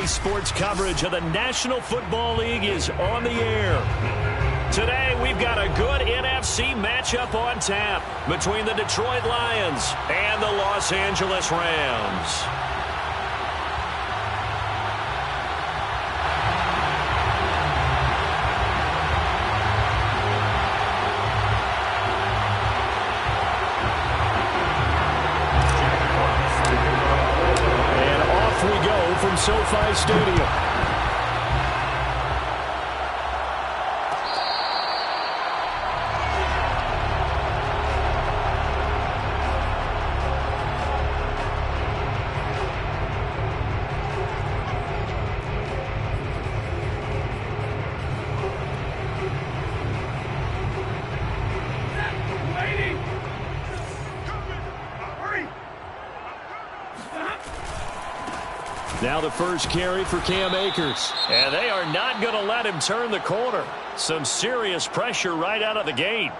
Today's sports coverage of the National Football League is on the air. Today, we've got a good NFC matchup on tap between the Detroit Lions and the Los Angeles Rams. From SoFi Stadium. Now the first carry for Cam Akers. And they are not going to let him turn the corner. Some serious pressure right out of the gate.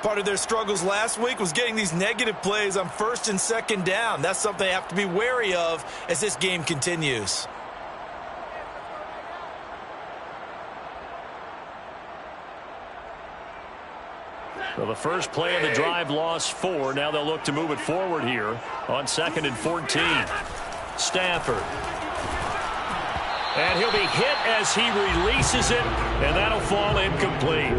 Part of their struggles last week was getting these negative plays on first and second down. That's something they have to be wary of as this game continues. Well, the first play of the drive lost 4. Now they'll look to move it forward here on 2nd and 14. Stafford. And he'll be hit as he releases it, and that'll fall incomplete.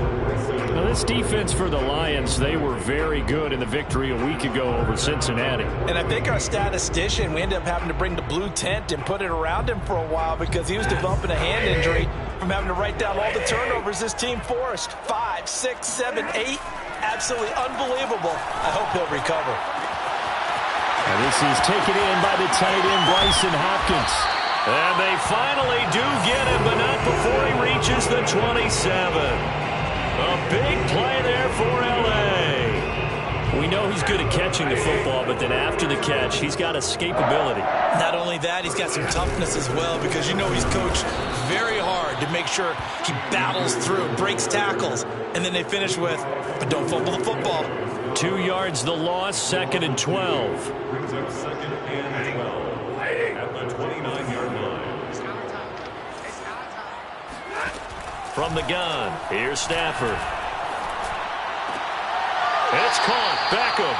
Now, this defense for the Lions, they were very good in the victory a week ago over Cincinnati. And I think our statistician, we ended up having to bring the blue tent and put it around him for a while because he was developing a hand injury from having to write down all the turnovers this team forced. 5, 6, 7, 8. Absolutely unbelievable. I hope he'll recover. And this is taken in by the tight end, Bryson Hopkins. And they finally do get him, but not before he reaches the 27. A big play there for L.A. We know he's good at catching the football, but then after the catch, he's got escapability. Not only that, he's got some toughness as well because you know he's coached very hard to make sure he battles through, breaks tackles, and then they finish with, but don't fumble the football. 2 yards the loss, 2nd and 12. Second and 12 at the 29-yard line. From the gun, here's Stafford. It's caught, Beckham.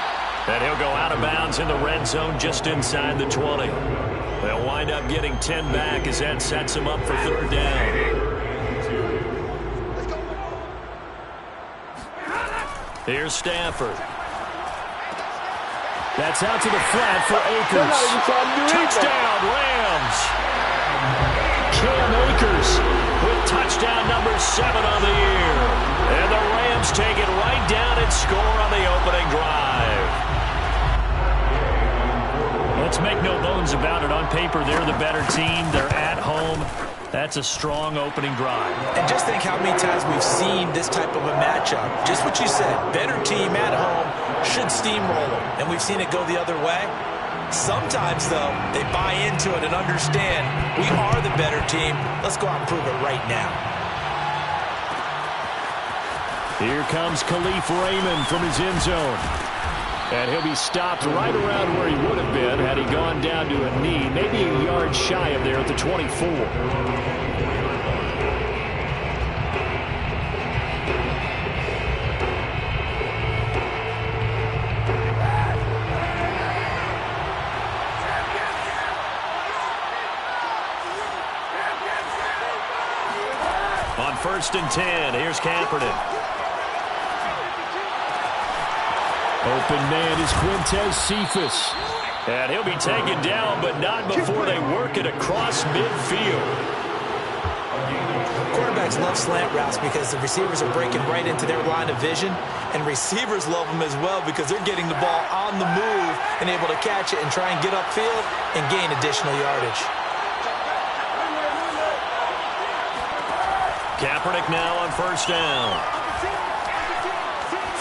And he'll go out of bounds in the red zone just inside the 20. They'll wind up getting 10 back as that sets him up for 3rd down. Here's Stafford. That's out to the flat for Akers. Touchdown, Rams. Cam Akers with touchdown number 7 on the year. And the Rams take it right down and score on the opening drive. Let's make no bones about it. On paper, they're the better team. They're at home. That's a strong opening drive. And just think how many times we've seen this type of a matchup. Just what you said, better team at home should steamroll them. And we've seen it go the other way. Sometimes, though, they buy into it and understand we are the better team. Let's go out and prove it right now. Here comes Khalif Raymond from his end zone. And he'll be stopped right around where he would have been had he gone down to a knee, maybe a yard shy of there at the 24. On 1st and 10, here's Kaepernick. Open man is Quintez Cephus. And he'll be taken down, but not before they work it across midfield. Quarterbacks love slant routes because the receivers are breaking right into their line of vision. And receivers love them as well because they're getting the ball on the move and able to catch it and try and get upfield and gain additional yardage. Kaepernick now on 1st down.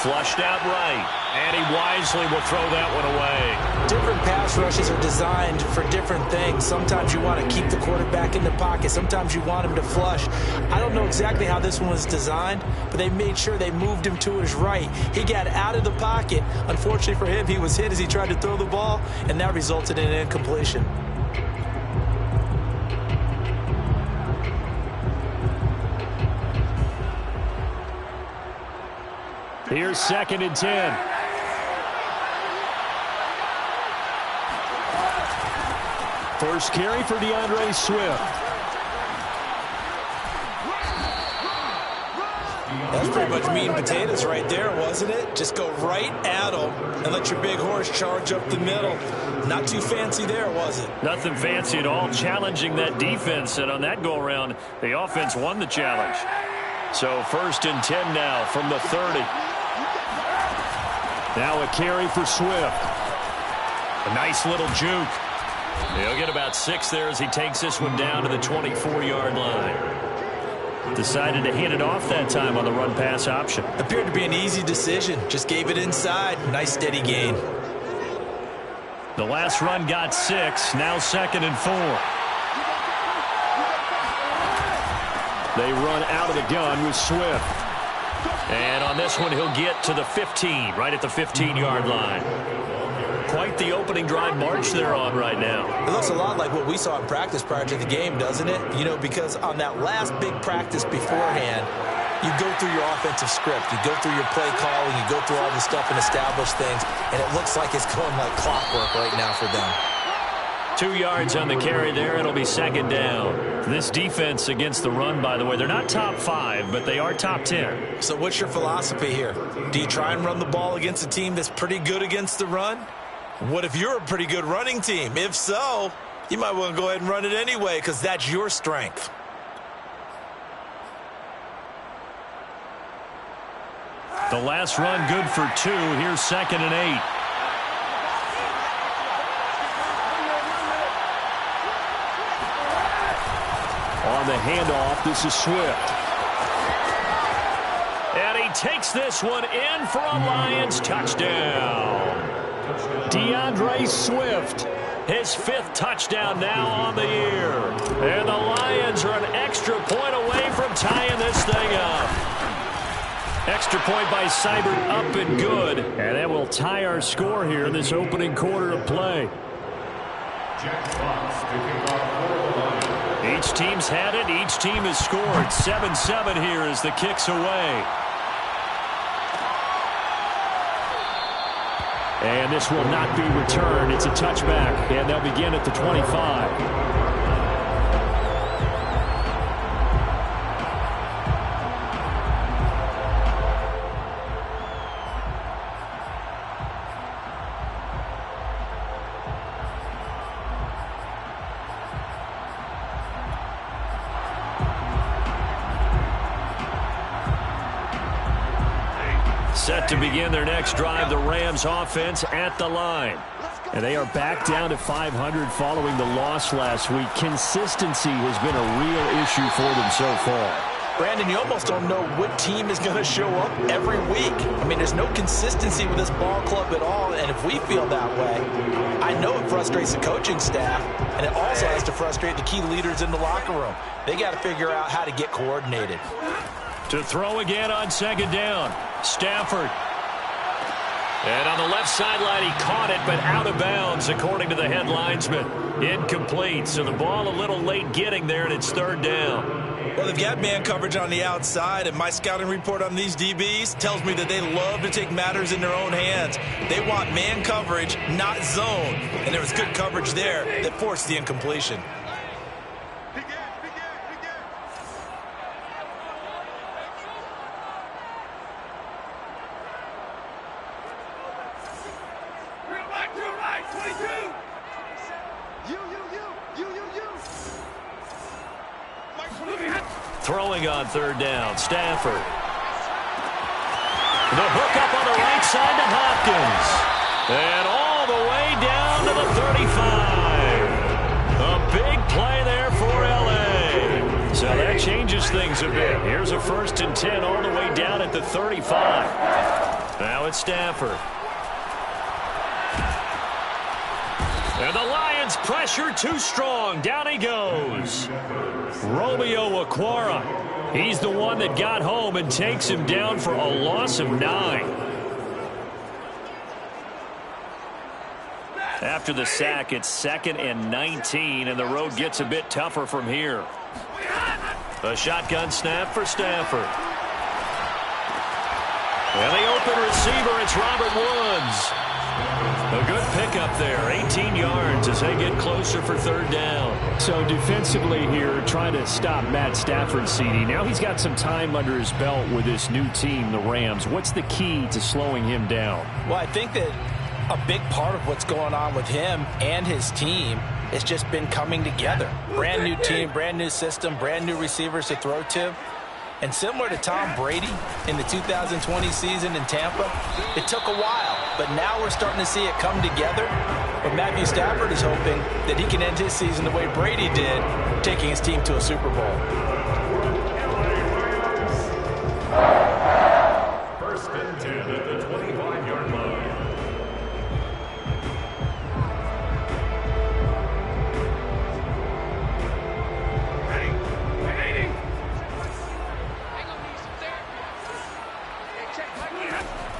Flushed out right. And he wisely will throw that one away. Different pass rushes are designed for different things. Sometimes you want to keep the quarterback in the pocket. Sometimes you want him to flush. I don't know exactly how this one was designed, but they made sure they moved him to his right. He got out of the pocket. Unfortunately for him, he was hit as he tried to throw the ball, and that resulted in an incompletion. Here's 2nd and 10. First carry for DeAndre Swift. That's pretty much meat and potatoes right there, wasn't it? Just go right at them and let your big horse charge up the middle. Not too fancy there, was it? Nothing fancy at all. Challenging that defense, and on that go-around, the offense won the challenge. So 1st and 10 now from the 30. Now a carry for Swift. A nice little juke. He'll get about 6 there as he takes this one down to the 24-yard line. Decided to hand it off that time on the run-pass option. Appeared to be an easy decision. Just gave it inside. Nice steady gain. The last run got 6. Now 2nd and 4. They run out of the gun with Swift. And on this one, he'll get to the 15, right at the 15-yard line. Quite the opening drive march they're on right now. It looks a lot like what we saw in practice prior to the game, doesn't it? You know, because on that last big practice beforehand, you go through your offensive script, you go through your play calling, you go through all the stuff and establish things, and it looks like it's going like clockwork right now for them. 2 yards on the carry there. It'll be 2nd down. This defense against the run, by the way, they're not top 5, but they are top 10. So what's your philosophy here? Do you try and run the ball against a team that's pretty good against the run? What if you're a pretty good running team? If so, you might want to go ahead and run it anyway because that's your strength. The last run good for 2. Here's 2nd and 8. On the handoff, this is Swift. And he takes this one in for a Lions touchdown. DeAndre Swift, his 5th touchdown now on the year. And the Lions are an extra point away from tying this thing up. Extra point by Seibert, up and good. And that will tie our score here in this opening quarter of play. Each team's had it. Each team has scored. 7-7 here as the kick's away. And this will not be returned. It's a touchback, and they'll begin at the 25. Set to begin their next drive, the Rams offense at the line. And they are back down to 500 following the loss last week. Consistency has been a real issue for them so far. Brandon, you almost don't know what team is going to show up every week. I mean, there's no consistency with this ball club at all, and if we feel that way, I know it frustrates the coaching staff, and it also has to frustrate the key leaders in the locker room. They got to figure out how to get coordinated. To throw again on 2nd down, Stafford. And on the left sideline, he caught it, but out of bounds, according to the head linesman. Incomplete, so the ball a little late getting there, and it's 3rd down. Well, they've got man coverage on the outside, and my scouting report on these DBs tells me that they love to take matters in their own hands. They want man coverage, not zone. And there was good coverage there that forced the incompletion. Throwing on 3rd down, Stafford. The hook up on the right side to Hopkins. And all the way down to the 35. A big play there for L.A. So that changes things a bit. Here's a 1st and 10 all the way down at the 35. Now it's Stafford. And the Lions pressure too strong. Down he goes. Romeo Okwara. He's the one that got home and takes him down for a loss of 9. After the sack, it's 2nd and 19, and the road gets a bit tougher from here. A shotgun snap for Stafford. And they open receiver. It's Robert Woods. A good pickup there. 18 yards as they get closer for third down. So defensively here, trying to stop Matt Stafford, CD. Now he's got some time under his belt with this new team, the Rams. What's the key to slowing him down? Well, I think that a big part of what's going on with him and his team has just been coming together. Brand new team, brand new system, brand new receivers to throw to. And similar to Tom Brady in the 2020 season in Tampa, it took a while, but now we're starting to see it come together. But Matthew Stafford is hoping that he can end his season the way Brady did, taking his team to a Super Bowl. First and 10 at the 25-yard line.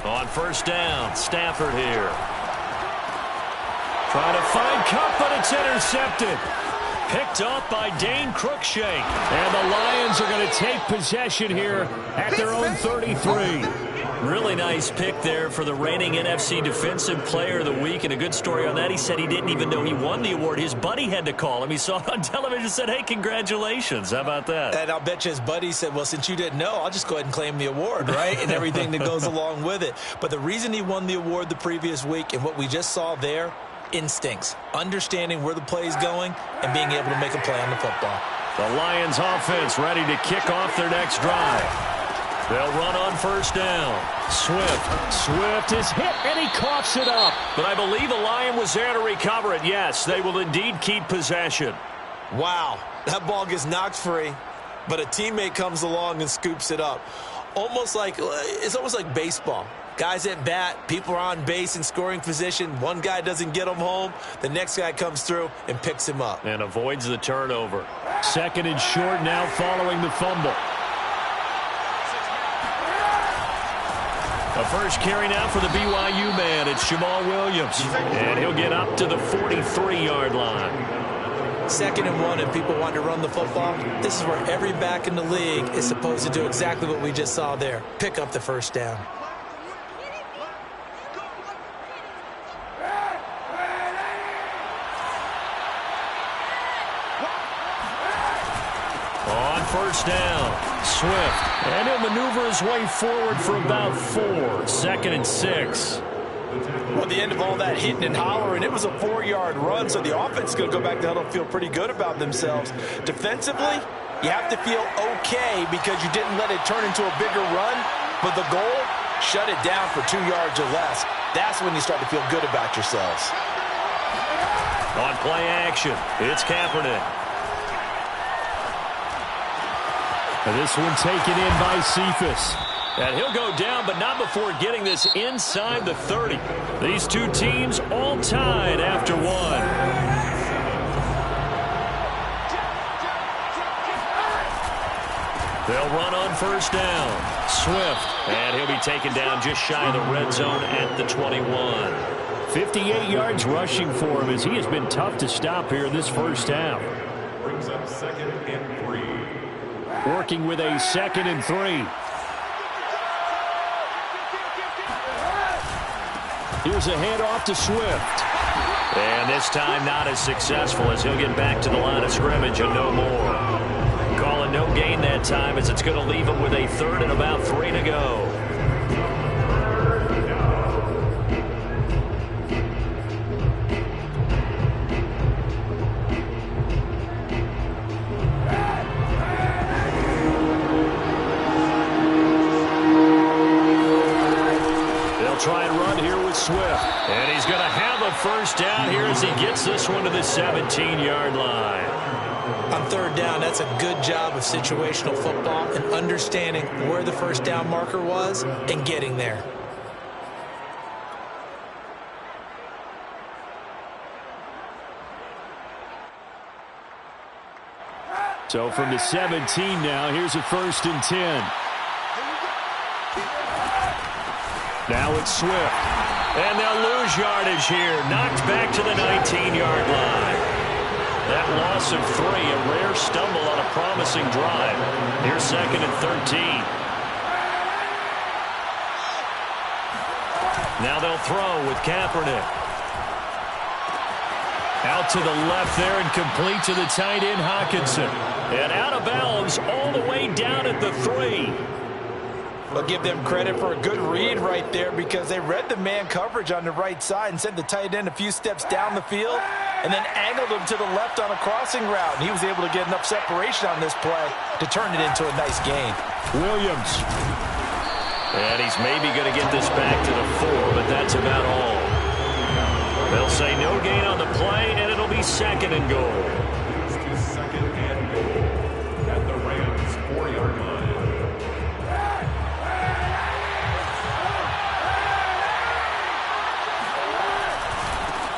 On first down, Stafford here. Trying to find Kupp, but it's intercepted. Picked off by Dane Cruikshank. And the Lions are going to take possession here at their own 33. Really nice pick there for the reigning NFC Defensive Player of the Week. And a good story on that, he said he didn't even know he won the award. His buddy had to call him. He saw it on television and said, hey, congratulations. How about that? And I'll bet you his buddy said, well, since you didn't know, I'll just go ahead and claim the award, right? And everything that goes along with it. But the reason he won the award the previous week and what we just saw there, instincts, understanding where the play is going and being able to make a play on the football. The Lions offense ready to kick off their next drive. They'll run on first down. Swift is hit, and he coughs it up. But I believe the Lion was there to recover it. Yes, they will indeed keep possession. Wow, that ball gets knocked free, but a teammate comes along and scoops it up. It's almost like baseball. Guys at bat, people are on base in scoring position. One guy doesn't get him home. The next guy comes through and picks him up. And avoids the turnover. Second and short now following the fumble. The first carry now for the BYU man. It's Jamal Williams. And he'll get up to the 43-yard line. Second and 1, and people want to run the football. This is where every back in the league is supposed to do exactly what we just saw there. Pick up the first down. On first down, Swift. And he'll maneuver his way forward for about 4. Second and 6. Well, at the end of all that hitting and hollering, it was a 4-yard run, so the offense is going to go back to huddle and feel pretty good about themselves. Defensively, you have to feel okay because you didn't let it turn into a bigger run, but the goal, shut it down for 2 yards or less. That's when you start to feel good about yourselves. On play action, it's Kaepernick. This one taken in by Cephas. And he'll go down, but not before getting this inside the 30. These two teams all tied after 1. They'll run on first down. Swift. And he'll be taken down just shy of the red zone at the 21. 58 yards rushing for him as he has been tough to stop here in this first half. Brings up second and 3. Working with a second and 3. Here's a handoff to Swift. And this time not as successful as he'll get back to the line of scrimmage and no more. Calling no gain that time as it's going to leave him with a 3rd and about 3 to go. Try and run here with Swift. And he's going to have a first down here as he gets this one to the 17-yard line. On third down, that's a good job of situational football and understanding where the first down marker was and getting there. So from the 17 now, here's a 1st and 10. Now it's Swift. And they'll lose yardage here. Knocked back to the 19-yard line. That loss of 3, a rare stumble on a promising drive. Here's 2nd and 13. Now they'll throw with Kaepernick. Out to the left there and complete to the tight end, Hockenson. And out of bounds all the way down at the 3. I'll give them credit for a good read right there because they read the man coverage on the right side and sent the tight end a few steps down the field and then angled him to the left on a crossing route. And he was able to get enough separation on this play to turn it into a nice gain. Williams. And he's maybe going to get this back to the 4, but that's about all. They'll say no gain on the play, and it'll be 2nd and goal. Second and goal at the Rams' 4-yard line.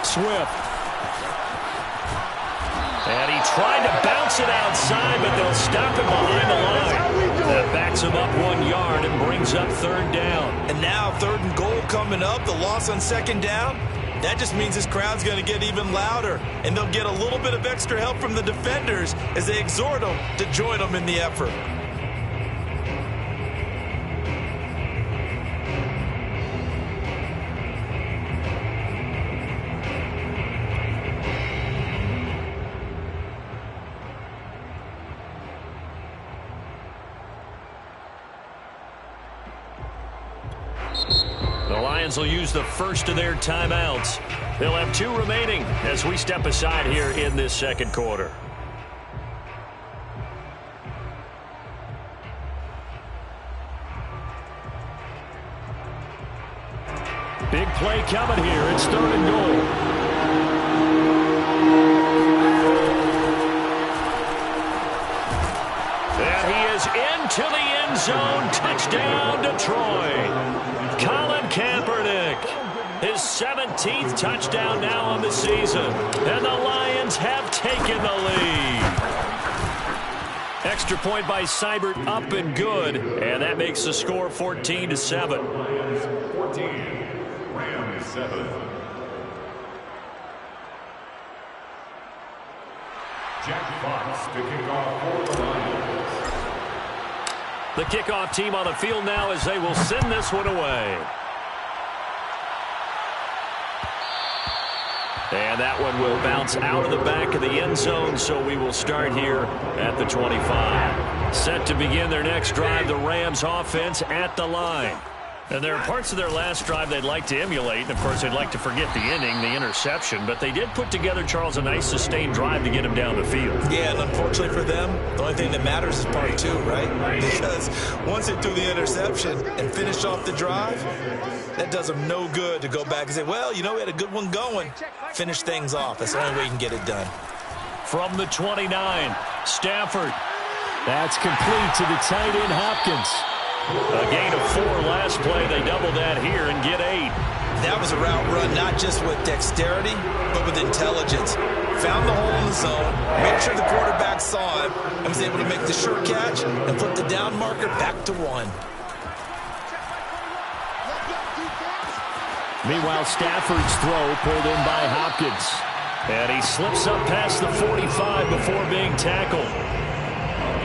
Swift. And he tried to bounce it outside, but they'll stop him behind the line. That backs him up 1 yard and brings up 3rd down. And now 3rd and goal coming up, the loss on 2nd down. That just means this crowd's going to get even louder, and they'll get a little bit of extra help from the defenders as they exhort them to join them in the effort. The Lions will use the first of their timeouts. They'll have 2 remaining as we step aside here in this 2nd quarter. Big play coming here. It's 3rd and goal. And he is into the end zone. Touchdown, Detroit. Colin Kaepernick, his 17th touchdown now on the season, and the Lions have taken the lead. Extra point by Seibert, up and good, and that makes the score 14-7. Lions 14, Rams 7. Jack Fox to kick off for the Lions. The kickoff team on the field now as they will send this one away. And that one will bounce out of the back of the end zone, so we will start here at the 25. Set to begin their next drive, the Rams offense at the line. And there are parts of their last drive they'd like to emulate. And, of course, they'd like to forget the inning, the interception. But they did put together, Charles, a nice sustained drive to get him down the field. Yeah, and unfortunately for them, the only thing that matters is part 2, right? Because once they threw the interception and finished off the drive, that does them no good to go back and say, well, you know, we had a good one going. Finish things off. That's the only way you can get it done. From the 29, Stafford. That's complete to the tight end, Hopkins. A gain of 4 last play. They double that here and get 8. That was a route run not just with dexterity, but with intelligence. Found the hole in the zone, made sure the quarterback saw him, and was able to make the sure catch and flip the down marker back to 1. Meanwhile, Stafford's throw pulled in by Hopkins. And he slips up past the 45 before being tackled.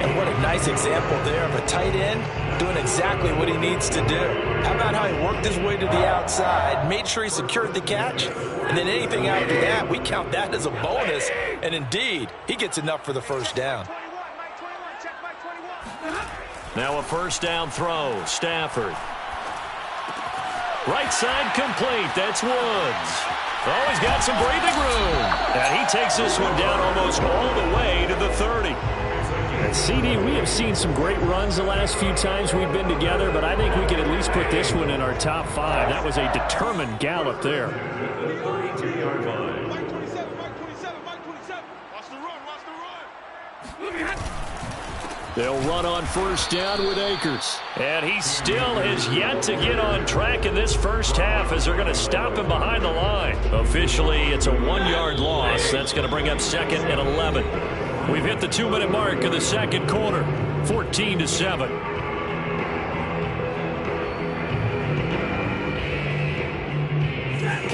And what a nice example there of a tight end doing exactly what he needs to do. How about how he worked his way to the outside, made sure he secured the catch, and then anything after that, we count that as a bonus. And indeed, he gets enough for the first down. Now a first down throw, Stafford. Right side complete, that's Woods. Oh, he's got some breathing room. And he takes this one down almost all the way to the 30. And CD, we have seen some great runs the last few times we've been together, but I think we can at least put this one in our top 5. That was a determined gallop there. 32-yard line. Mike 27, Mike 27, Mike 27. Watch the run, watch the run. They'll run on first down with Akers. And he still has yet to get on track in this first half as they're going to stop him behind the line. Officially, it's a 1-yard loss. That's going to bring up 2nd and 11. We've hit the 2-minute mark of the 2nd quarter, 14-7.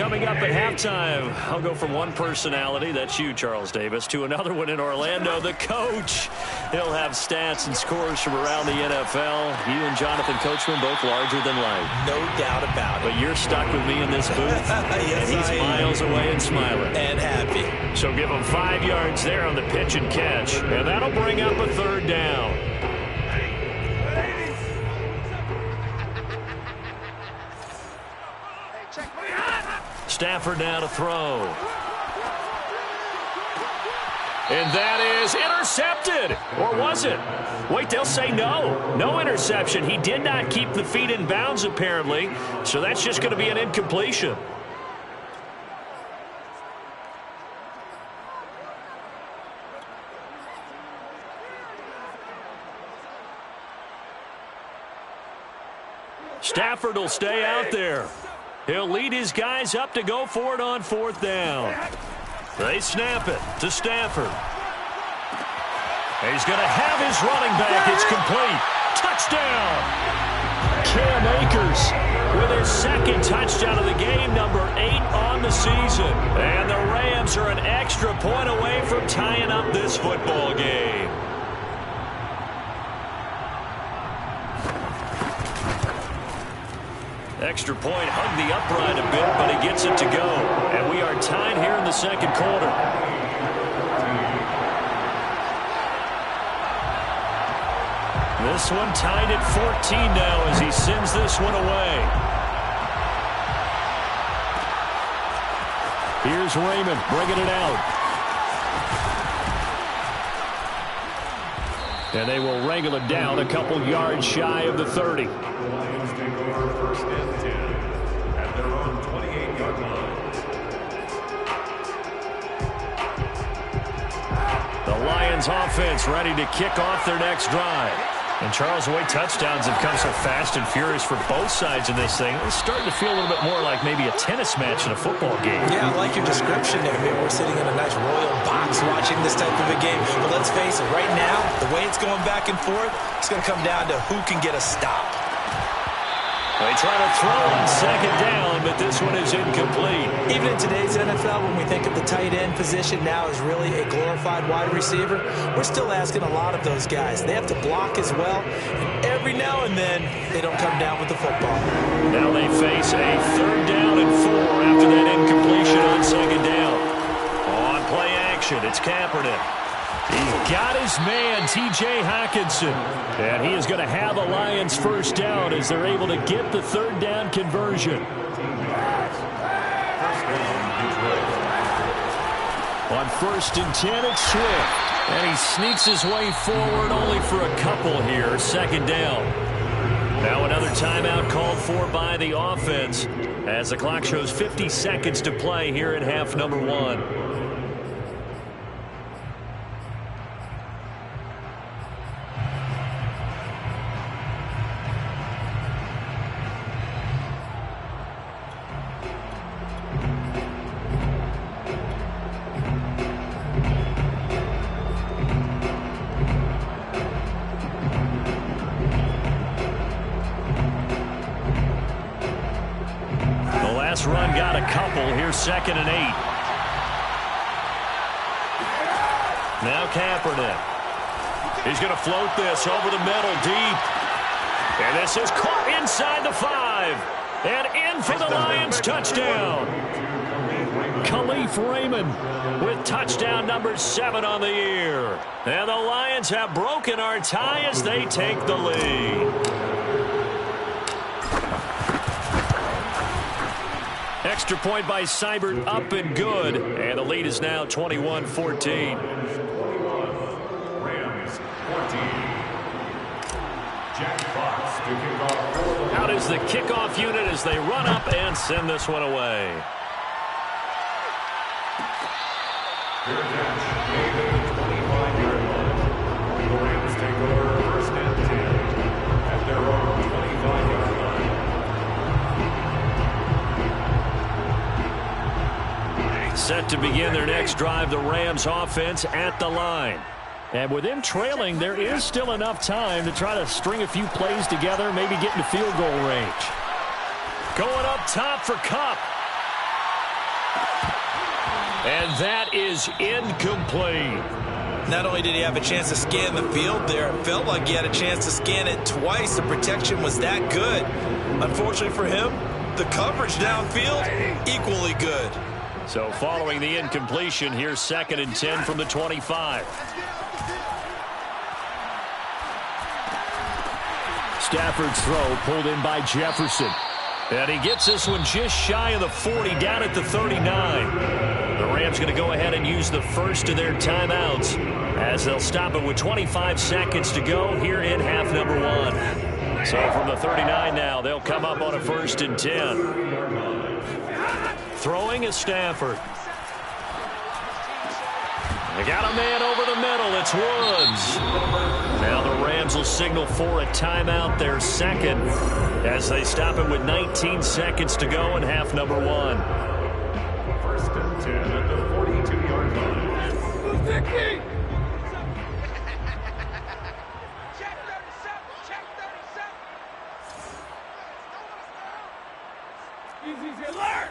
Coming up at halftime, I'll go from one personality, that's you, Charles Davis, to another one in Orlando, the coach. He'll have stats and scores from around the NFL. You and Jonathan Coachman both larger than life. No doubt about it. But you're stuck with me in this booth. Yes, and he's miles away and smiling. And happy. So give him 5 yards there on the pitch and catch. And that'll bring up a third down. Stafford now to throw. And that is intercepted. Or was it? Wait, they'll say no. No interception. He did not keep the feet in bounds, apparently. So that's just going to be an incompletion. Stafford will stay out there. He'll lead his guys up to go for it on fourth down. They snap it to Stafford. He's going to have his running back. It's complete. Touchdown. Cam Akers with his second touchdown of the game, number 8 on the season. And the Rams are an extra point away from tying up this football game. Extra point, hugged the upright a bit, but he gets it to go. And we are tied here in the second quarter. This one tied at 14 now as he sends this one away. Here's Raymond bringing it out. And they will wrangle it down a couple yards shy of the 30. First and 10 at their own 28-yard line. The Lions offense ready to kick off their next drive. And Charles, the way touchdowns have come so fast and furious for both sides in this thing, it's starting to feel a little bit more like maybe a tennis match in a football game. Yeah, I like your description there. Maybe we're sitting in a nice royal box watching this type of a game. But let's face it, right now, the way it's going back and forth, it's going to come down to who can get a stop. They try to throw on second down, but this one is incomplete. Even in today's NFL, when we think of the tight end position now as really a glorified wide receiver, we're still asking a lot of those guys. They have to block as well, and every now and then they don't come down with the football. Now they face a third down and 4 after that incompletion on second down. On play action, it's Kaepernick. He's got his man, T.J. Hockenson. And he is going to have a Lions first down as they're able to get the third down conversion. On 1st and 10, it's Swift. And he sneaks his way forward only for a couple here. Second down. Now another timeout called for by the offense as the clock shows 50 seconds to play here in half number 1. Run got a couple. Here's 2nd and 8. Now Kaepernick. He's going to float this over the middle deep. And this is caught inside the 5. And in for the Lions touchdown. Khalif Raymond with touchdown number 7 on the year. And the Lions have broken our tie as they take the lead. Extra point by Seibert, up and good. And the lead is now 21-14. Rams 14. Jack Fox to kick off. Out is the kickoff unit as they run up and send this one away. Fair catch made at the 25-yard line. The Rams take over 1st and 10 at their own 25-yard line. Set to begin their next drive, the Rams offense at the line. And with them trailing, there is still enough time to try to string a few plays together, maybe get into field goal range. Going up top for Kupp. And that is incomplete. Not only did he have a chance to scan the field there, it felt like he had a chance to scan it twice. The protection was that good. Unfortunately for him, the coverage downfield, equally good. So following the incompletion, here's 2nd and 10 from the 25. Stafford's throw pulled in by Jefferson. And he gets this one just shy of the 40, down at the 39. The Rams going to go ahead and use the first of their timeouts as they'll stop it with 25 seconds to go here in half number 1. So from the 39 now, they'll come up on a 1st and 10. Throwing is Stafford. They got a man over the middle. It's Woods. Now the Rams will signal for a timeout, their 2nd, as they stop it with 19 seconds to go in half number 1. 1st and 10 at the 42-yard line. Check 37. Check 37. Easy, alert.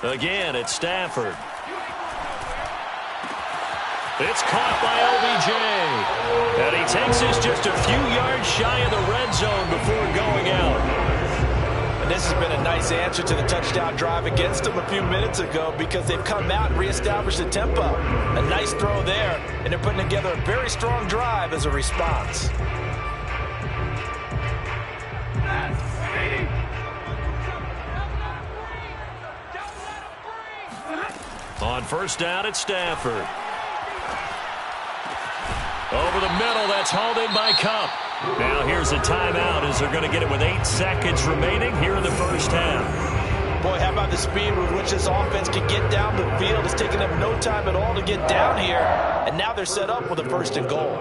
Again, it's Stafford. It's caught by OBJ. And he takes this just a few yards shy of the red zone before going out. And this has been a nice answer to the touchdown drive against them a few minutes ago because they've come out and reestablished the tempo. A nice throw there, and they're putting together a very strong drive as a response. On 1st down, it's Stafford. Over the middle, that's hauled in by Kupp. Now here's a timeout as they're going to get it with 8 seconds remaining here in the 1st half. Boy, how about the speed with which this offense can get down the field? It's taken them no time at all to get down here. And now they're set up with a 1st and goal.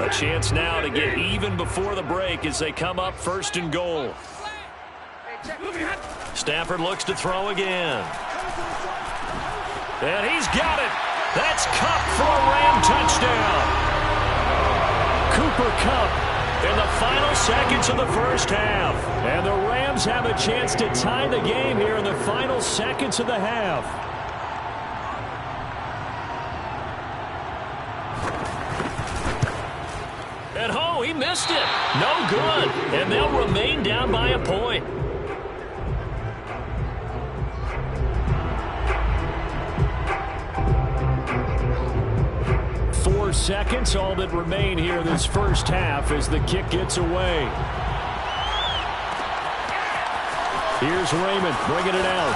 A chance now to get even before the break as they come up 1st and goal. Stafford looks to throw again. And he's got it. That's Kupp for a Ram touchdown. Cooper Kupp in the final seconds of the 1st half. And the Rams have a chance to tie the game here in the final seconds of the half. And oh, he missed it. No good. And they'll remain down by a point. 4 seconds, all that remain here this 1st half as the kick gets away. Here's Raymond bringing it out.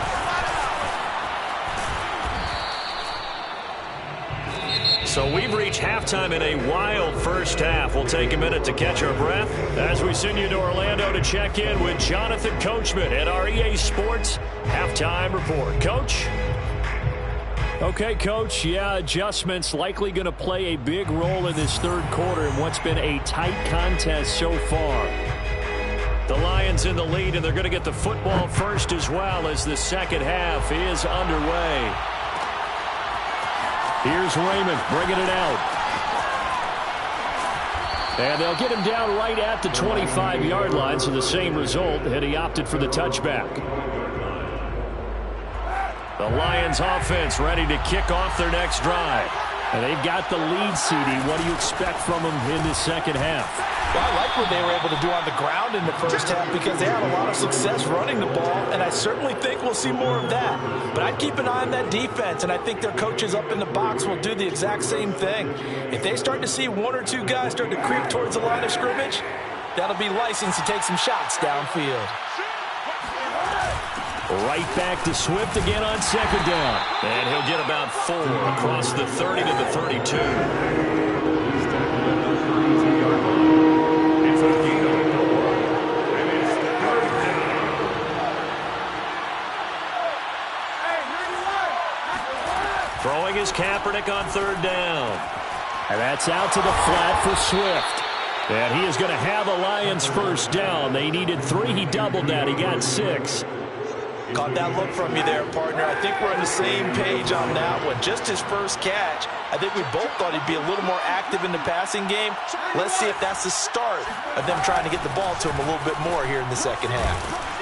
So we've reached halftime in a wild 1st half. We'll take a minute to catch our breath as we send you to Orlando to check in with Jonathan Coachman at our EA Sports Halftime Report. Coach? Okay, Coach, yeah, adjustments likely going to play a big role in this 3rd quarter in what's been a tight contest so far. The Lions in the lead, and they're going to get the football first as well as the 2nd half is underway. Here's Raymond bringing it out. And they'll get him down right at the 25-yard line, so the same result, and he opted for the touchback. The Lions offense ready to kick off their next drive. And they've got the lead, CD. What do you expect from them in the 2nd half? Well, I like what they were able to do on the ground in the 1st half because they had a lot of success running the ball, and I certainly think we'll see more of that. But I'd keep an eye on that defense, and I think their coaches up in the box will do the exact same thing. If they start to see 1 or 2 guys start to creep towards the line of scrimmage, that'll be license to take some shots downfield. Right back to Swift again on 2nd down. And he'll get about 4 across the 30 to the 32. Throwing is Kaepernick on 3rd down. And that's out to the flat for Swift. And he is going to have a Lions 1st down. They needed 3. He doubled that. He got 6. Caught that look from you there, partner. I think we're on the same page on that one. Just his first catch. I think we both thought he'd be a little more active in the passing game. Let's see if that's the start of them trying to get the ball to him a little bit more here in the second half.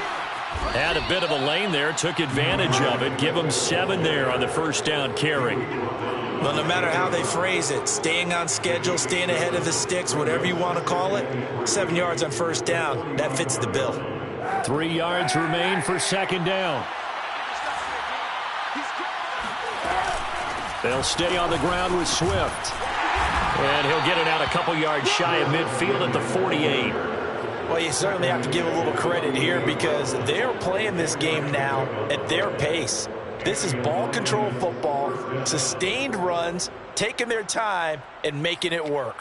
Had a bit of a lane there, took advantage of it. Give him 7 there on the first down carry. Well, no matter how they phrase it, staying on schedule, staying ahead of the sticks, whatever you want to call it, 7 yards on first down, that fits the bill. 3 yards remain for second down. They'll stay on the ground with Swift. And he'll get it out a couple yards shy of midfield at the 48. Well, you certainly have to give a little credit here because they're playing this game now at their pace. This is ball control football, sustained runs, taking their time and making it work.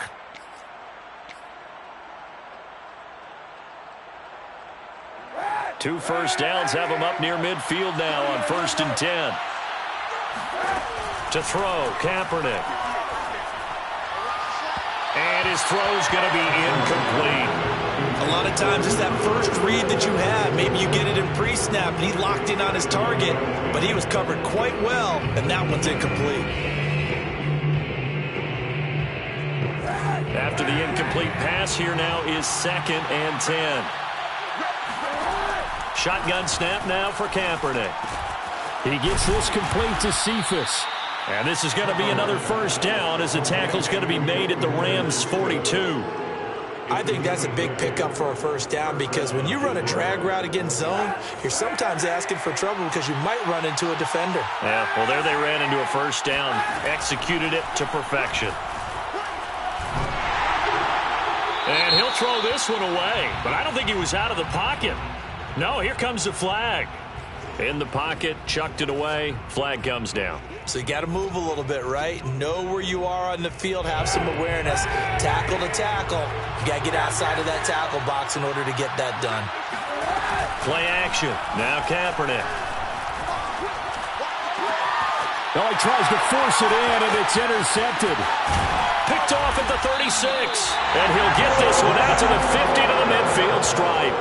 Two first downs have him up near midfield now on 1st and 10. To throw, Kaepernick. And his throw's going to be incomplete. A lot of times it's that first read that you have. Maybe you get it in pre-snap and he locked in on his target, but he was covered quite well, and that one's incomplete. After the incomplete pass, here now is 2nd and 10. Shotgun snap now for Kaepernick. He gets this complete to Cephas. And this is going to be another first down as the tackle's going to be made at the Rams' 42. I think that's a big pickup for a first down because when you run a drag route against zone, you're sometimes asking for trouble because you might run into a defender. Yeah, well, there they ran into a first down, executed it to perfection. And he'll throw this one away, but I don't think he was out of the pocket. No, here comes the flag. In the pocket, chucked it away, flag comes down. So you got to move a little bit, right? Know where you are on the field, have some awareness. Tackle to tackle. You got to get outside of that tackle box in order to get that done. Play action. Now Kaepernick. Well, he tries to force it in, and it's intercepted. Picked off at the 36. And he'll get this one out to the 50 to the midfield stripe.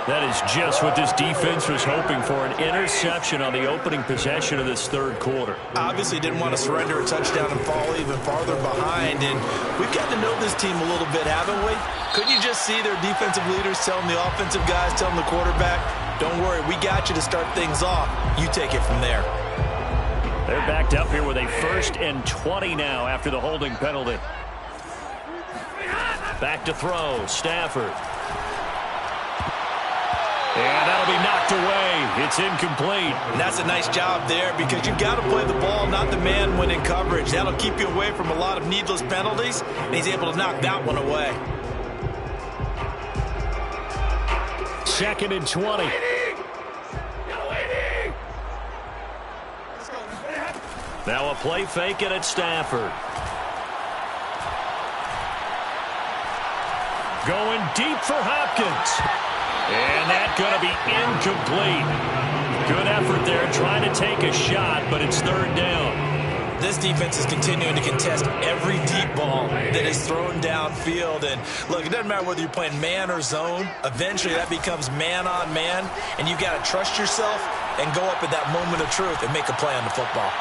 That is just what this defense was hoping for, an interception on the opening possession of this third quarter. Obviously didn't want to surrender a touchdown and fall even farther behind, and we've got to know this team a little bit, haven't we? Couldn't you just see their defensive leaders telling the offensive guys, telling the quarterback, don't worry, we got you to start things off. You take it from there. They're backed up here with a 1st and 20 now after the holding penalty. Back to throw, Stafford. And that'll be knocked away. It's incomplete. And that's a nice job there because you've got to play the ball, not the man when in coverage. That'll keep you away from a lot of needless penalties, and he's able to knock that one away. 2nd and 20. Now a play fake and it's Stafford. Going deep for Hopkins. And that's going to be incomplete. Good effort there trying to take a shot, but it's 3rd down. This defense is continuing to contest every deep ball that is thrown downfield. And, look, it doesn't matter whether you're playing man or zone. Eventually that becomes man on man, and you've got to trust yourself and go up at that moment of truth and make a play on the football.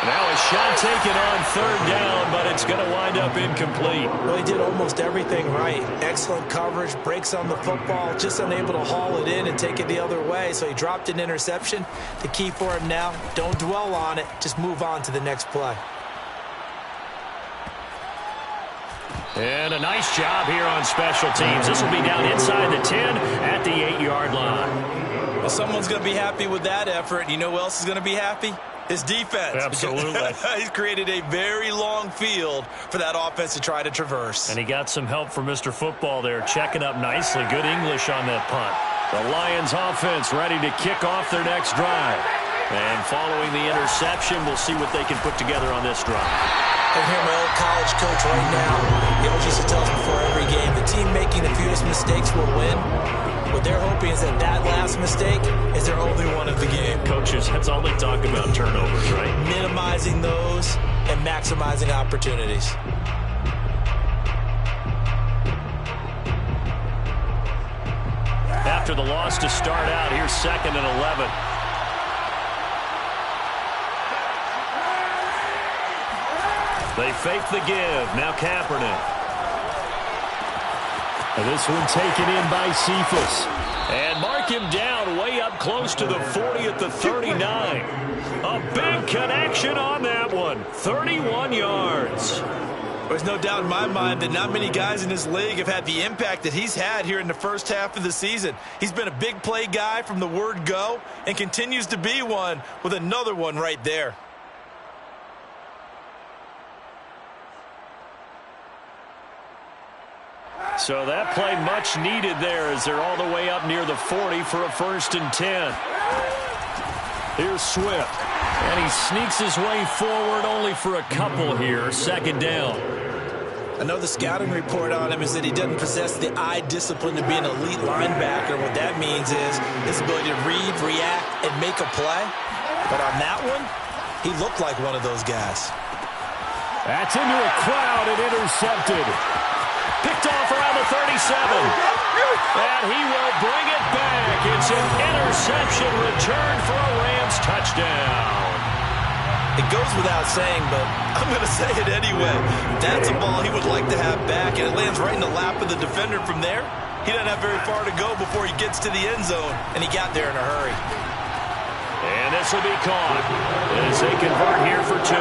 Now a shot taken on 3rd down, but it's going to wind up incomplete. Well, he did almost everything right. Excellent coverage, breaks on the football, just unable to haul it in and take it the other way. So he dropped an interception. The key for him now, don't dwell on it. Just move on to the next play. And a nice job here on special teams. This will be down inside the 10 at the 8-yard line. Well, someone's going to be happy with that effort. You know who else is going to be happy? His defense. Absolutely. He's created a very long field for that offense to try to traverse. And he got some help from Mr. Football there, checking up nicely. Good English on that punt. The Lions offense ready to kick off their next drive. And following the interception, we'll see what they can put together on this drive. I hear my old college coach right now. He always used to tell us before every game, the team making the fewest mistakes will win. What they're hoping is that that last mistake is their only one of the game. Coaches, that's all they talk about, turnovers, right? Minimizing those and maximizing opportunities. after the loss to start out. Here's 2nd and 11. They fake the give. Now Kaepernick. And this one taken in by Cephas. And mark him down way up close to the 40 at the 39. A big connection on that one. 31 yards. There's no doubt in my mind that not many guys in this league have had the impact that he's had here in the first half of the season. He's been a big play guy from the word go and continues to be one with another one right there. So that play much needed there as they're all the way up near the 40 for a 1st and 10. Here's Swift. And he sneaks his way forward only for a couple here. 2nd down. I know the scouting report on him is that he doesn't possess the eye discipline to be an elite linebacker. What that means is his ability to read, react, and make a play. But on that one, he looked like one of those guys. That's into a crowd and intercepted. Picked off around the 37. And he will bring it back. It's an interception return for a Rams touchdown. It goes without saying, but I'm going to say it anyway. That's a ball he would like to have back, and it lands right in the lap of the defender from there. He doesn't have very far to go before he gets to the end zone, and he got there in a hurry. And this will be caught as they convert here for 2.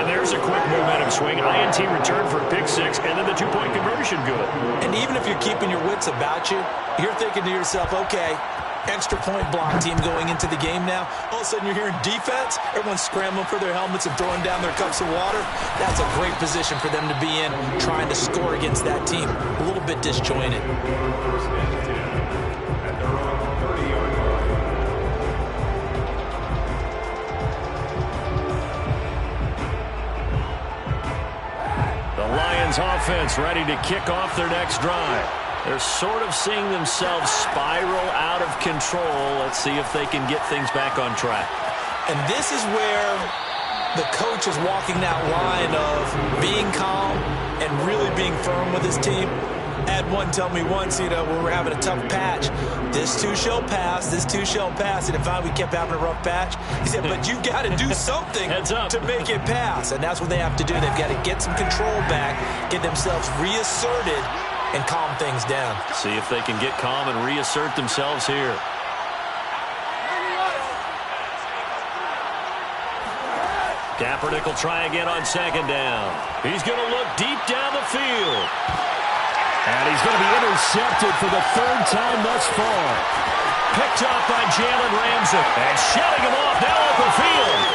And there's a quick momentum swing. INT return for a pick 6, and then the 2-point conversion good. And even if you're keeping your wits about you, you're thinking to yourself, okay, extra point block team going into the game now. All of a sudden you're hearing defense. Everyone's scrambling for their helmets and throwing down their cups of water. That's a great position for them to be in, trying to score against that team. A little bit disjointed. 1st and 10 at their own 30-yard line. The Lions offense ready to kick off their next drive. They're sort of seeing themselves spiral out of control. Let's see if they can get things back on track. And this is where the coach is walking that line of being calm and really being firm with his team. I had one tell me once, when we were having a tough patch, this too shall pass, this too shall pass. And if we kept having a rough patch, he said, but you got to do something to make it pass. And that's what they have to do. They've got to get some control back, get themselves reasserted, and calm things down. See if they can get calm and reassert themselves here. Kaepernick will try again on 2nd down. He's going to look deep down the field. And he's going to be intercepted for the 3rd time thus far. Picked off by Jalen Ramsey. And shutting him off now open field.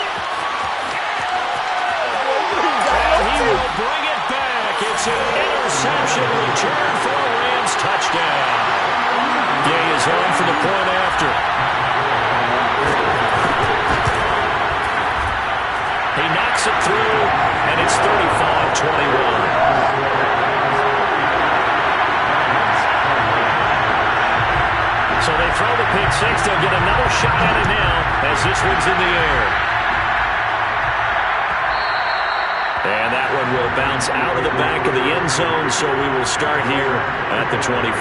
And he will bring it back. It's an interception return for a Rams touchdown. Gay is on for the point after. He knocks it through, and it's 35-21. So they throw the pick 6. They'll get another shot at it now as this one's in the air. And that one will bounce out of the back of the end zone, so we will start here at the 25.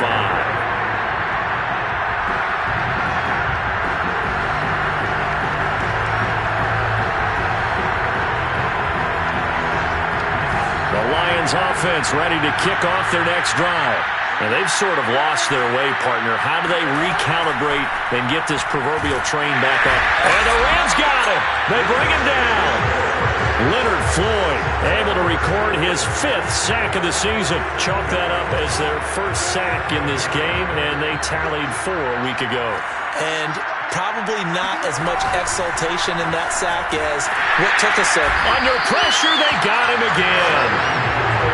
The Lions offense ready to kick off their next drive. And they've sort of lost their way, partner. How do they recalibrate and get this proverbial train back up? And the Rams got him. They bring him down. Leonard Floyd able to record his 5th sack of the season. Chalk that up as their 1st sack in this game, and they tallied 4 a week ago. And probably not as much exultation in that sack as what took us up. Under pressure, they got him again.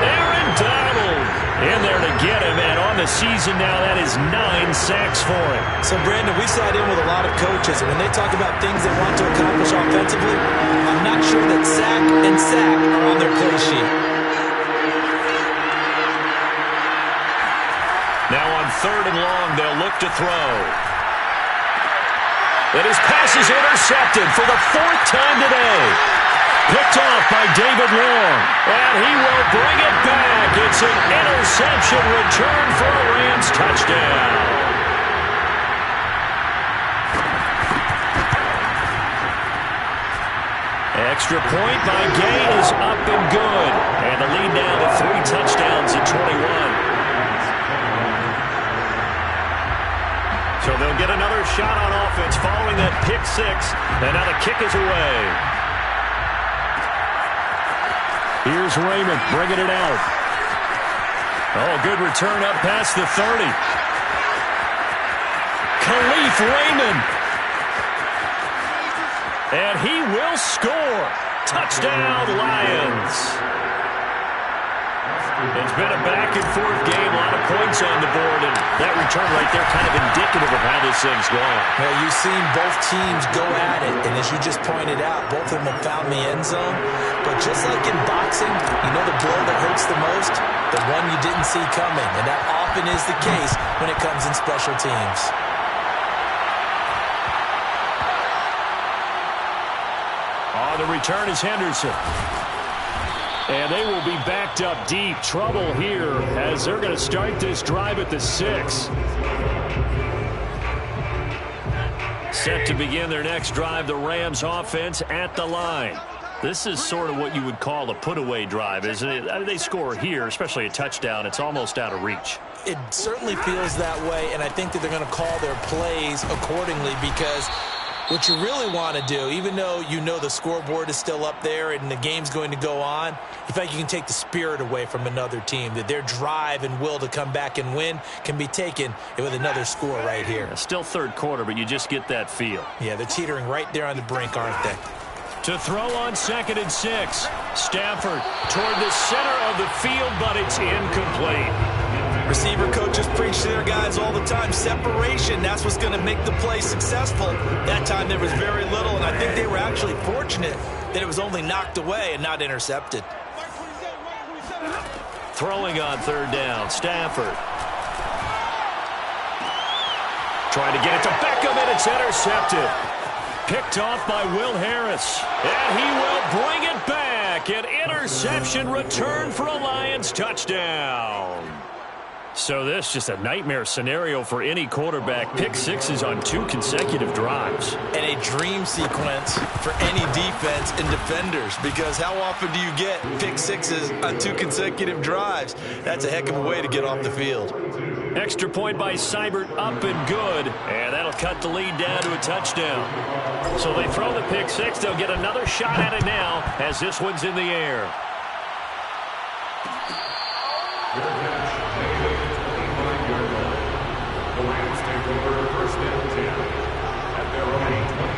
Aaron Donald in there to get him, and on the season now, that is 9 sacks for him. So, Brandon, we sat in with a lot of coaches, and when they talk about things they want to accomplish offensively, I'm not sure that sack and sack are on their play sheet. Now on 3rd and long, they'll look to throw. And his pass is intercepted for the 4th time today. Picked off by David Long. And he will bring it back. It's an interception return for a Rams touchdown. extra point by Gay is up and good. And the lead now to 3 touchdowns at 21. So they'll get another shot on offense following that pick 6. And now the kick is away. Here's Raymond bringing it out. Oh, good return up past the 30. Khalif Raymond. And he will score. Touchdown, Lions. It's been a back-and-forth game, a lot of points on the board, and that return right there kind of indicative of how this thing's going. Well, you've seen both teams go at it, and as you just pointed out, both of them have found the end zone. But just like in boxing, you know the blow that hurts the most? The one you didn't see coming, and that often is the case when it comes in special teams. The return is Henderson. And they will be backed up deep. Trouble here as they're going to start this drive at the 6. Set to begin their next drive, the Rams offense at the line. This is sort of what you would call a put-away drive, isn't it? I mean, they score here, especially a touchdown. It's almost out of reach. It certainly feels that way, and I think that they're going to call their plays accordingly because what you really want to do, even though you know the scoreboard is still up there and the game's going to go on, you think you can take the spirit away from another team, that their drive and will to come back and win can be taken with another score right here. Still third quarter, but you just get that feel. Yeah, they're teetering right there on the brink, aren't they? To throw on 2nd and 6. Stafford toward the center of the field, but it's incomplete. Receiver coaches preach to their guys all the time. Separation, that's what's going to make the play successful. That time there was very little, and I think they were actually fortunate that it was only knocked away and not intercepted. Throwing on 3rd down, Stafford. Trying to get it to Beckham, and it's intercepted. Picked off by Will Harris. And he will bring it back. An interception return for a Lions touchdown. So this is just a nightmare scenario for any quarterback. Pick 6s on 2 consecutive drives. And a dream sequence for any defense and defenders, because how often do you get pick 6s on 2 consecutive drives? That's a heck of a way to get off the field. Extra point by Seibert, up and good. And that'll cut the lead down to a touchdown. So they throw the pick 6. They'll get another shot at it now as this one's in the air.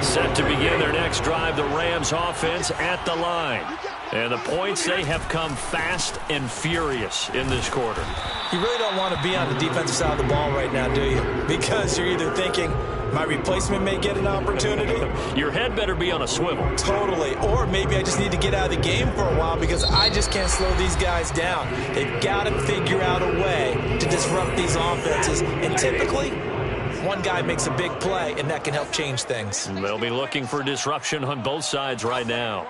Set to begin their next drive, the Rams offense at the line. And the points, they have come fast and furious in this quarter. You really don't want to be on the defensive side of the ball right now, do you? Because you're either thinking, my replacement may get an opportunity. Your head better be on a swivel. Totally. Or maybe I just need to get out of the game for a while because I just can't slow these guys down. They've got to figure out a way to disrupt these offenses. And typically, one guy makes a big play, and that can help change things. They'll be looking for disruption on both sides right now.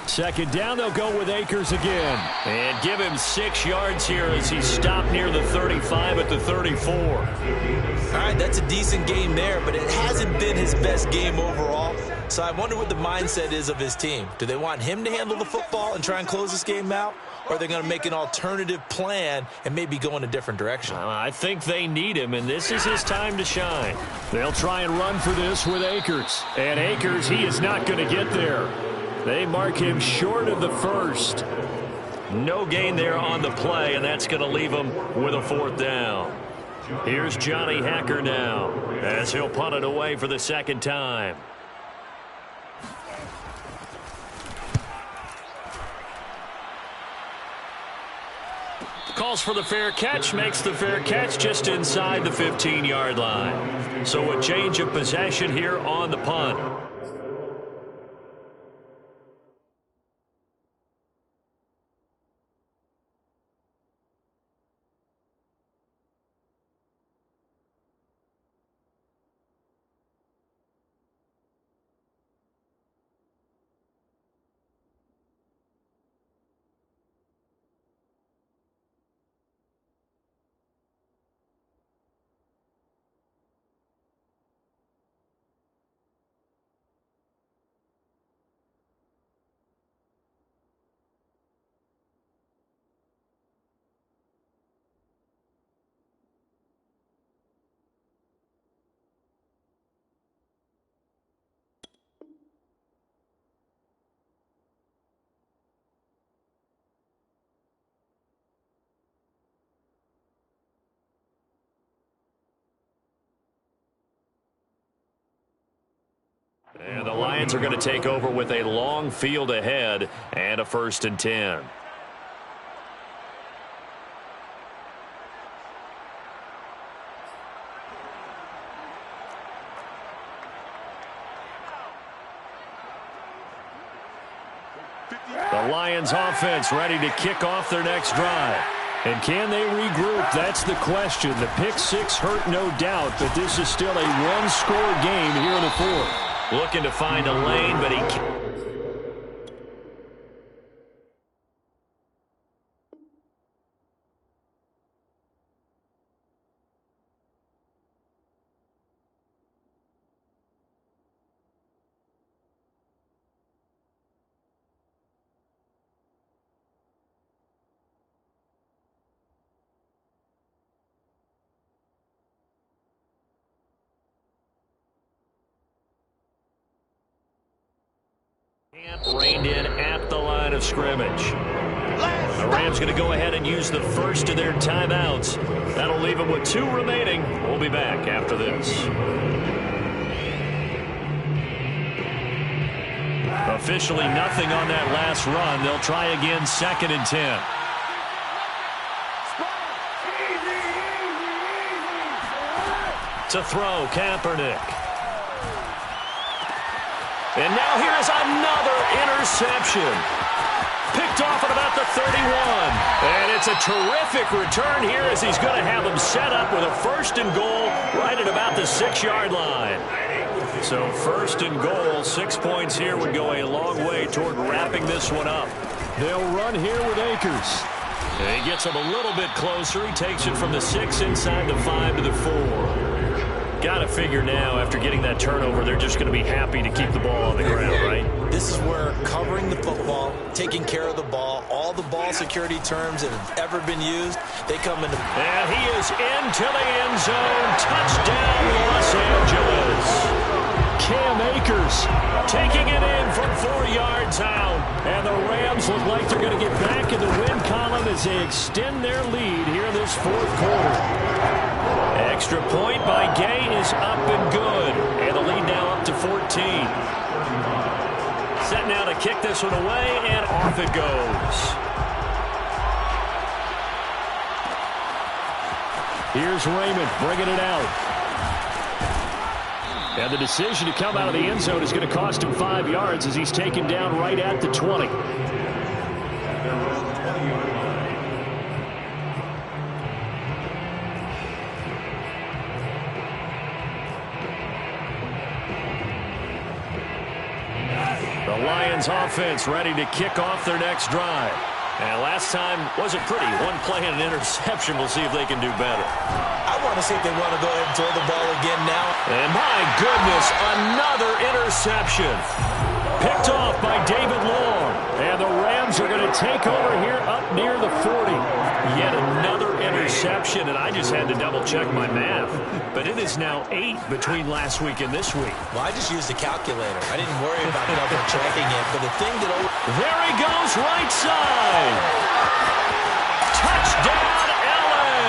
2nd down, they'll go with Akers again. And give him 6 yards here as he's stopped near the 35 at the 34. All right, that's a decent game there, but it hasn't been his best game overall. So I wonder what the mindset is of his team. Do they want him to handle the football and try and close this game out? Or are they going to make an alternative plan and maybe go in a different direction? I think they need him, and this is his time to shine. They'll try and run for this with Akers. And Akers, he is not going to get there. They mark him short of the first. No gain there on the play, and that's going to leave him with a 4th down. Here's Johnny Hacker now as he'll punt it away for the 2nd time. Calls for the fair catch, makes the fair catch just inside the 15-yard line. So a change of possession here on the punt. And the Lions are going to take over with a long field ahead and a 1st and 10. The Lions offense ready to kick off their next drive. And can they regroup? That's the question. The pick six hurt, no doubt, but this is still a one-score game here in the 4th. Looking to find a lane, but he can't. Reined in at the line of scrimmage. The Rams going to go ahead and use the first of their timeouts. That'll leave them with 2 remaining. We'll be back after this. Officially nothing on that last run. They'll try again 2nd and 10. To throw, Kaepernick. And now here is another interception. Picked off at about the 31. And it's a terrific return here as he's going to have him set up with a 1st and goal right at about the 6-yard line. So 1st and goal, 6 points here would go a long way toward wrapping this one up. They'll run here with Akers. And he gets him a little bit closer. He takes it from the 6 inside the 5 to the 4. Got to figure now, after getting that turnover, they're just going to be happy to keep the ball on the ground, right? This is where covering the football, taking care of the ball, all the ball security terms that have ever been used, they come into. And he is into the end zone. Touchdown, Los Angeles. Cam Akers taking it in from 4 yards out. And the Rams look like they're going to get back in the win column as they extend their lead here in this 4th quarter. Extra point by Gay is up and good. And the lead now up to 14. Set now to kick this one away, and off it goes. Here's Raymond bringing it out. And the decision to come out of the end zone is going to cost him 5 yards as he's taken down right at the 20. The Lions offense ready to kick off their next drive. And last time wasn't pretty. One play and an interception. We'll see if they can do better. I want to see if they want to go ahead and throw the ball again now. And my goodness, another interception. Picked off by David Long. And the Rams are going to take over here up near the 40. Yet another interception, and I just had to double-check my math. But it is now 8 between last week and this week. Well, I just used a calculator. I didn't worry about double-checking it. But the thing that... There he goes, right side. Touchdown, LA.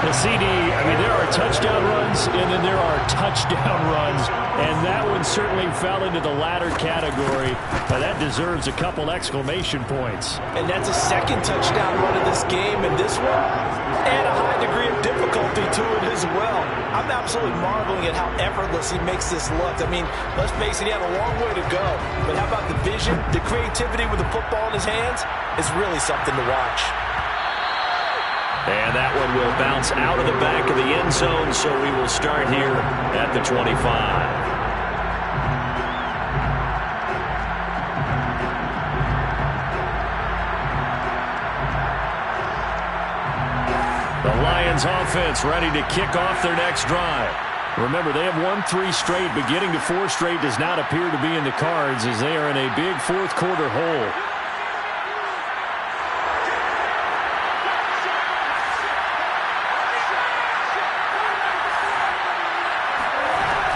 The CD, I mean, there are touchdown runs, and then there are touchdown runs, and that one certainly fell into the latter category. But that deserves a couple exclamation points. And that's a 2nd touchdown run of this game, and this one, and a high degree of difficulty to it as well. I'm absolutely marveling at how effortless he makes this look. I mean, let's face it, he had a long way to go. But how about the vision, the creativity with the football in his hands? It's really something to watch. And that one will bounce out of the back of the end zone, so we will start here at the 25. The Lions offense ready to kick off their next drive. Remember, they have won 3 straight, but getting to 4 straight does not appear to be in the cards as they are in a big 4th quarter hole.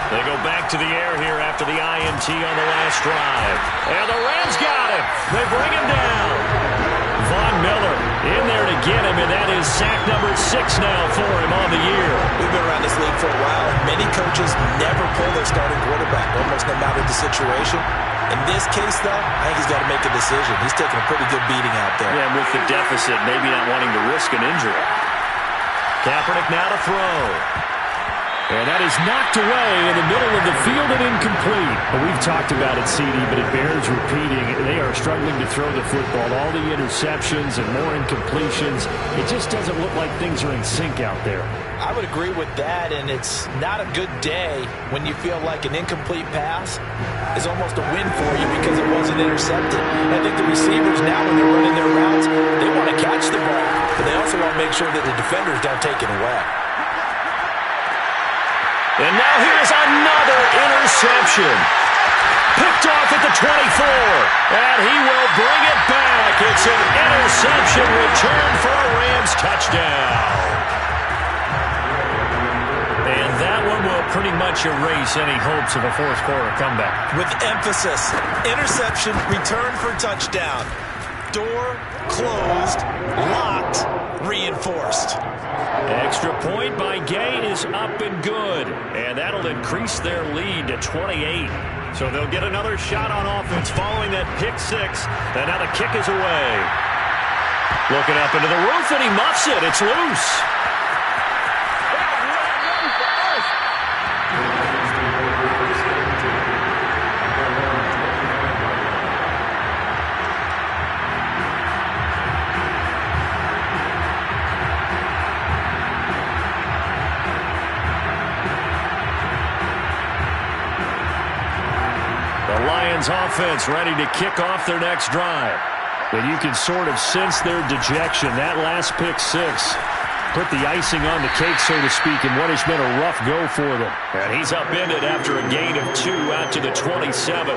They go back to the air here after the INT on the last drive. And the Rams got him. They bring him down. Von Miller in there to get him, and that is sack number 6 now for him on the year. We've been around this league for a while. Many coaches never pull their starting quarterback, almost no matter the situation. In this case, though, I think he's got to make a decision. He's taking a pretty good beating out there. Yeah, and with the deficit, maybe not wanting to risk an injury. Kaepernick now to throw. And that is knocked away in the middle of the field and incomplete. But we've talked about it, CD, but it bears repeating. They are struggling to throw the football. All the interceptions and more incompletions. It just doesn't look like things are in sync out there. I would agree with that, and it's not a good day when you feel like an incomplete pass is almost a win for you because it wasn't intercepted. And I think the receivers now, when they're running their routes, they want to catch the ball, but they also want to make sure that the defenders don't take it away. And now here's another interception. Picked off at the 24. And he will bring it back. It's an interception return for a Rams touchdown. And that one will pretty much erase any hopes of a fourth quarter comeback. With emphasis, interception, return for touchdown. Door closed, locked, reinforced. Extra point by Gay is up and good. And that'll increase their lead to 28. So they'll get another shot on offense following that pick 6. And now the kick is away. Looking up into the roof, and he muffs it. It's loose. Offense ready to kick off their next drive. And you can sort of sense their dejection. That last pick 6 put the icing on the cake, so to speak, in what has been a rough go for them. And he's upended after a gain of 2 out to the 27.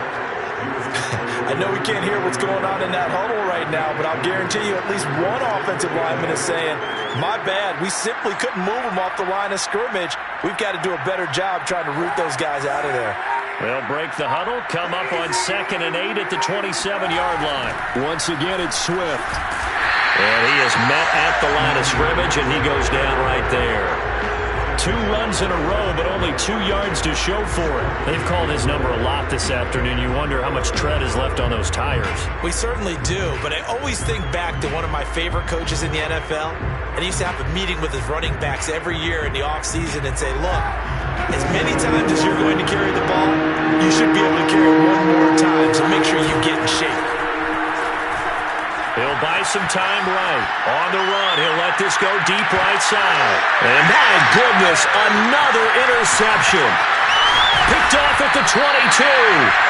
I know we can't hear what's going on in that huddle right now, but I'll guarantee you at least one offensive lineman is saying, my bad, we simply couldn't move them off the line of scrimmage. We've got to do a better job trying to root those guys out of there. They'll break the huddle, come up on 2nd and 8 at the 27-yard line. Once again, it's Swift. And he is met at the line of scrimmage, and he goes down right there. 2 runs in a row, but only 2 yards to show for it. They've called his number a lot this afternoon. You wonder how much tread is left on those tires. We certainly do, but I always think back to one of my favorite coaches in the NFL. And he used to have a meeting with his running backs every year in the offseason and say, look, as many times as you're going to carry the ball, you should be able to carry it one more time, so make sure you get in shape. He'll buy some time right. On the run, he'll let this go deep right side. And my goodness, another interception. Picked off at the 22.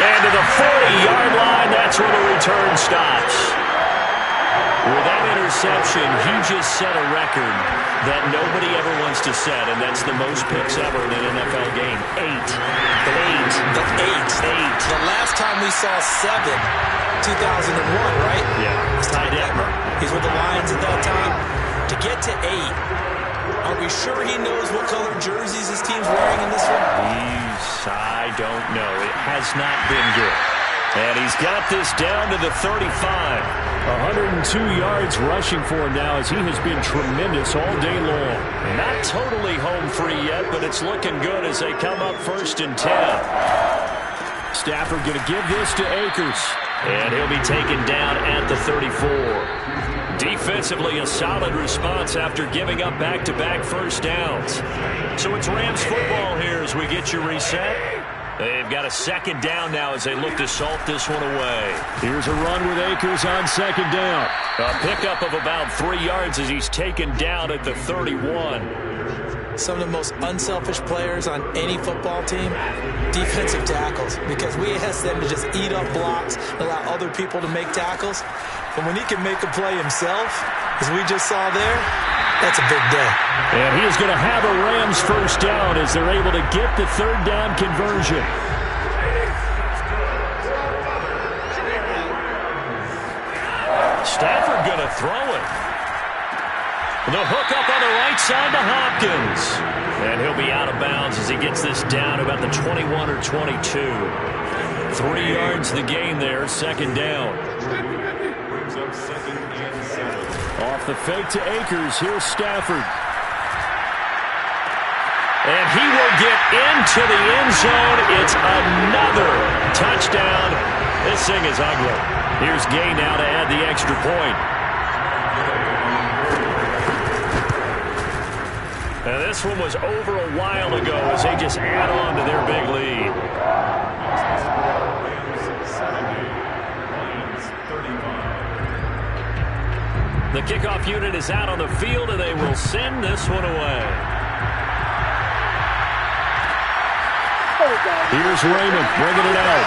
And to the 40-yard line, that's where the return stops. With that interception, he just set a record that nobody ever wants to set, and that's the most picks ever in an NFL game. 8. The last time we saw 7, 2001, right? Yeah. Ty Detmer. He's with the Lions at that time. To get to 8, are we sure he knows what color jerseys his team's wearing in this one? I don't know. It has not been good. And he's got this down to the 35. 102 yards rushing for him now as he has been tremendous all day long. Not totally home free yet, but it's looking good as they come up 1st and 10. Stafford going to give this to Akers. And he'll be taken down at the 34. Defensively, a solid response after giving up back-to-back first downs. So it's Rams football here as we get you reset. They've got a 2nd down now as they look to salt this one away. Here's a run with Akers on 2nd down. A pickup of about 3 yards as he's taken down at the 31. Some of the most unselfish players on any football team, defensive tackles, because we ask them to just eat up blocks, allow other people to make tackles. But when he can make a play himself, as we just saw there, that's a big day. And he is going to have a Rams 1st down as they're able to get the 3rd down conversion. Stafford going to throw it. The hook up on the right side to Hopkins. And he'll be out of bounds as he gets this down about the 21 or 22. 3 yards the gain there, 2nd down. brings up 2nd and 7. Off the fake to Akers, here's Stafford. And he will get into the end zone. It's another touchdown. This thing is ugly. Here's Gay now to add the extra point. And this one was over a while ago as they just add on to their big lead. Rams 70, Lions 35. The kickoff unit is out on the field, and they will send this one away. Here's Raymond bringing it out.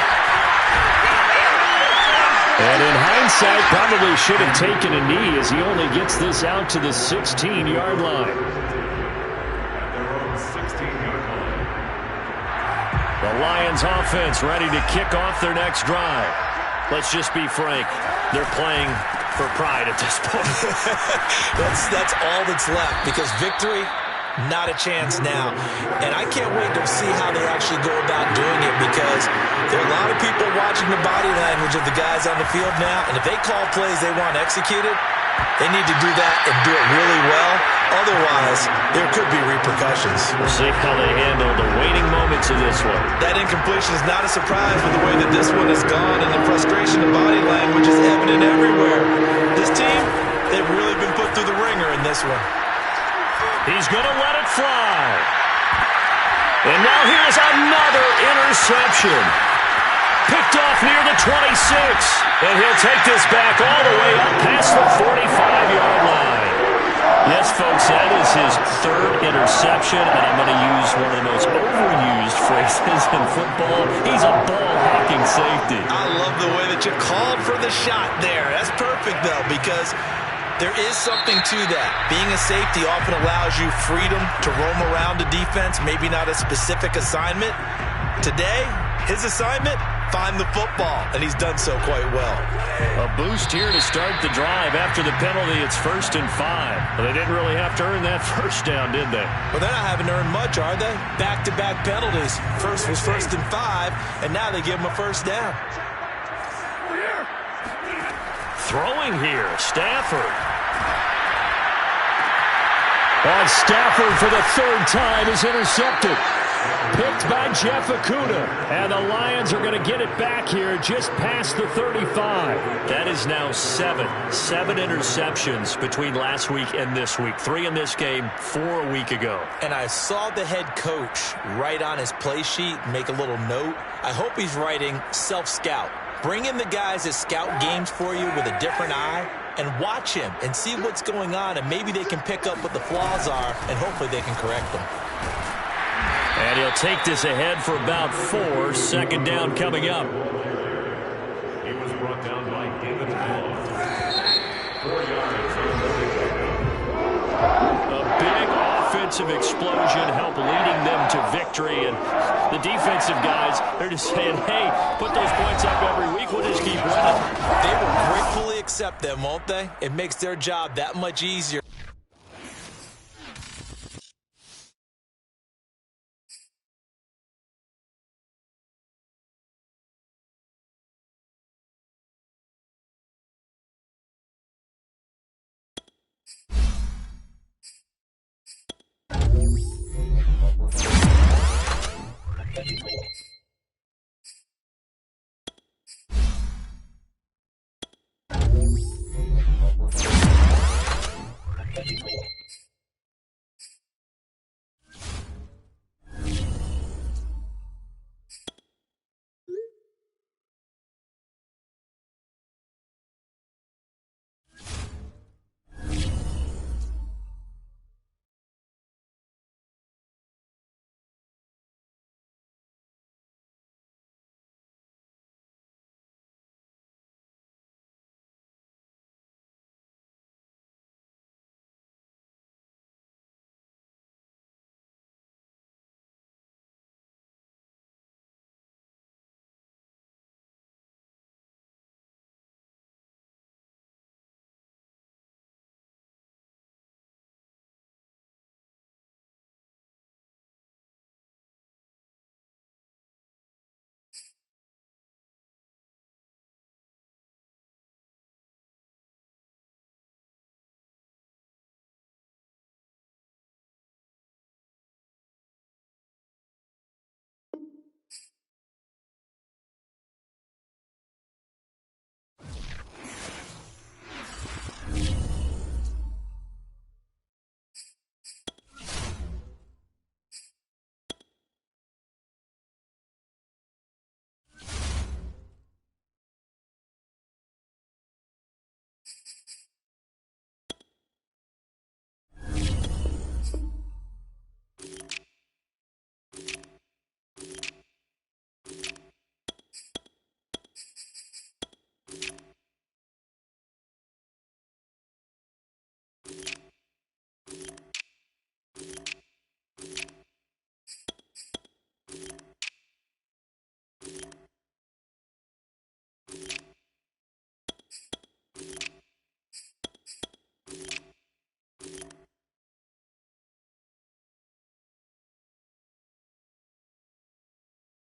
And in hindsight, probably should have taken a knee as he only gets this out to the 16-yard line. At their own 16-yard line. The Lions offense ready to kick off their next drive. Let's just be frank. They're playing for pride at this point. That's all that's left, because victory, not a chance now. And I can't wait to see how they actually go about doing it, because there are a lot of people watching the body language of the guys on the field now, and if they call plays they want executed, they need to do that and do it really well. Otherwise, there could be repercussions. We'll see how they handle the waiting moments of this one. That incompletion is not a surprise with the way that this one has gone, and the frustration of body language is evident everywhere. This team, they've really been put through the ringer in this one. He's going to let it fly. And now here's another interception. Picked off near the 26. And he'll take this back all the way up past the 45-yard line. Yes, folks, that is his third interception, and I'm going to use one of the most overused phrases in football. He's a ball-hawking safety. I love the way that you called for the shot there. That's perfect, though, because there is something to that. Being a safety often allows you freedom to roam around the defense, maybe not a specific assignment. Today, his assignment, find the football, and he's done so quite well. A boost here to start the drive. After the penalty, it's 1st and 5. Well, they didn't really have to earn that first down, did they? Well, they're not having to earn much, are they? Back-to-back penalties. First was 1st and 5, and now they give him a first down. Throwing here, Stafford. And Stafford for the third time is intercepted. Picked by Jeff Okudah. And the Lions are going to get it back here just past the 35. That is now 7 interceptions between last week and this week. 3 in this game, 4 a week ago. And I saw the head coach write on his play sheet, make a little note. I hope he's writing self-scout. Bring in the guys that scout games for you with a different eye and watch him and see what's going on, and maybe they can pick up what the flaws are, and hopefully they can correct them. And he'll take this ahead for about 4. 2nd down coming up. He was brought down by David Bell. 4 yards. A big offensive explosion helped leading them to victory. And the defensive guys, they're just saying, hey, put those points up every week. We'll just keep winning. They will gratefully accept them, won't they? It makes their job that much easier.